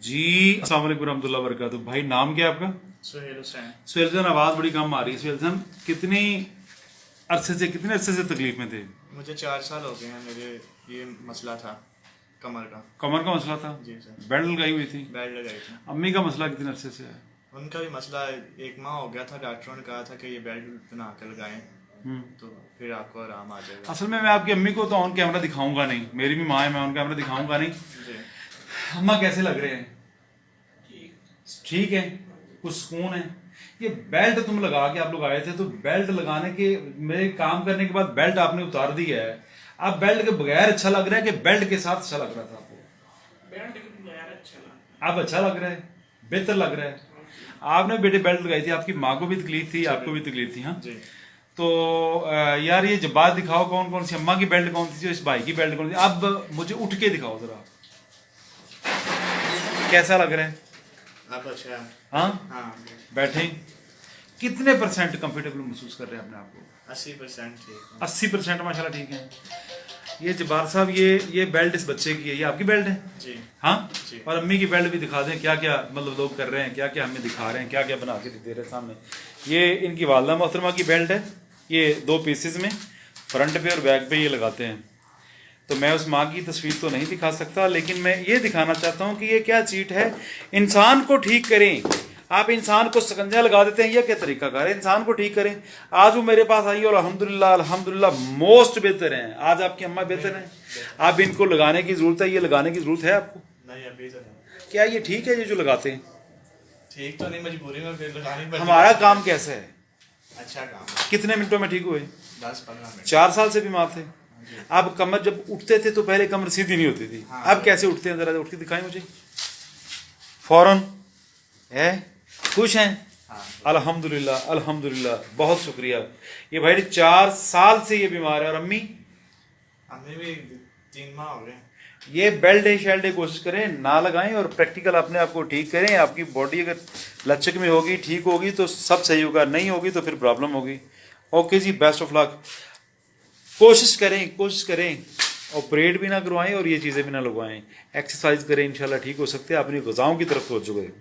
जी अस्सलाम वालेकुम रहमतुल्लाहि व बरकातुहू। भाई नाम क्या है आपका? सुहेल हुसैन। सुहेल हुसैन, आवाज़ बड़ी कम आ रही है। सुहेल हुसैन, कितने अरसे से तकलीफ में थे? मुझे 4 साल हो गए हैं। मेरे ये मसला था कमर का। कमर का मसला था? जी सर। बेल्ट लगाई हुई थी? बेल्ट लगाई थी। अम्मी का मसला कितने अरसे से है? उनका भी मसला 1 माह हो गया था। डॉक्टरों ने कहा था कि ये बेल्ट बना कर लगाएं तो फिर आपको आराम आ जाएगा। असल में मैं आपकी अम्मी को तो ऑन कैमरा दिखाऊंगा नहीं, मेरी भी माँ है, मैं ऑन कैमरा दिखाऊंगा नहीं। जी। अम्मा कैसे लग रहे हैं? ठीक है, कुछ सुकून है। ये बेल्ट तुम लगा के आप लोग आए थे, तो बेल्ट लगाने के मेरे काम करने के बाद बेल्ट आपने उतार दी है। आप बेल्ट के बगैर अच्छा लग रहा है कि बेल्ट के साथ अच्छा लग रहा था आपको? बेल्ट के बगैर अच्छा लगा। आप अच्छा लग रहा है, बेहतर लग रहा है। आपने बेटे बेल्ट लगाई थी, आपकी माँ को भी तकलीफ थी, आपको भी तकलीफ थी। हाँ जी। तो यार ये जब बात दिखाओ, कौन कौन सी अम्मा की बेल्ट कौन सी थी, इस भाई की बेल्ट कौन सी? अब मुझे उठ के दिखाओ जरा, कैसा लग रहा है? आप अच्छा है। हाँ हाँ। बैठे। कितने % कंफर्टेबल महसूस कर रहे हैं अपने आप को? 80% ठीक है। 80% माशाल्लाह ठीक है। ये जब्बार साहब, ये बेल्ट इस बच्चे की है, ये आपकी बेल्ट है? जी। हाँ जी। और अम्मी की बेल्ट भी दिखा दें, क्या क्या मतलब लोग कर रहे हैं, क्या क्या हमें दिखा रहे हैं, क्या क्या बना के दे रहे हैं सामने। ये इनकी वालदा मोहतरमा की बेल्ट है। ये 2 पीसेस में फ्रंट पे और बैक पे ये लगाते हैं। तो मैं उस माँ की तस्वीर तो नहीं दिखा सकता, लेकिन मैं ये दिखाना चाहता हूँ कि ये क्या चीट है। इंसान को ठीक करें, आप इंसान को शिकंजा लगा देते हैं, यह क्या तरीका कार है? इंसान को ठीक करें। आज वो मेरे पास आई और अल्हम्दुलिल्लाह अल्हम्दुलिल्लाह मोस्ट बेहतर हैं। आज आपकी अम्मा बेहतर हैं। आप इनको लगाने की ज़रूरत है, ये लगाने की ज़रूरत है आपको? नहीं अभी तो नहीं। क्या ये ठीक है ये जो लगाते हैं? ठीक तो नहीं, मजबूरी में फिर लगानी पड़ती है। हमारा काम कैसा है? अच्छा काम है। कितने मिनटों में ठीक हुए? 10-15 मिनट। 4 साल से बीमार थे। अब कमर जब उठते थे तो पहले कमर सीधी नहीं होती थी। हाँ। अब कैसे उठते हैं? जरा उठ के दिखाएं मुझे फौरन। है खुश हैं? हाँ। अल्हम्दुलिल्लाह अल्हम्दुलिल्लाह, बहुत शुक्रिया। ये भाई 4 साल से ये बीमार है। और अम्मी? हमें भी 3 माह हो गए। ये बेल्ट शेल्ट कोशिश करें ना लगाएं और प्रैक्टिकल अपने आप को ठीक करें। आपकी बॉडी अगर लचक में होगी, ठीक होगी तो सब सही होगा, नहीं होगी तो फिर प्रॉब्लम होगी। ओके जी, बेस्ट ऑफ लक। कोशिश करें ऑपरेट भी ना करवाएं और ये चीज़ें भी ना लगवाएं। एक्सरसाइज करें, इंशाल्लाह ठीक हो सकते हैं। अपनी ग़िज़ाओं की तरफ तवज्जो करें।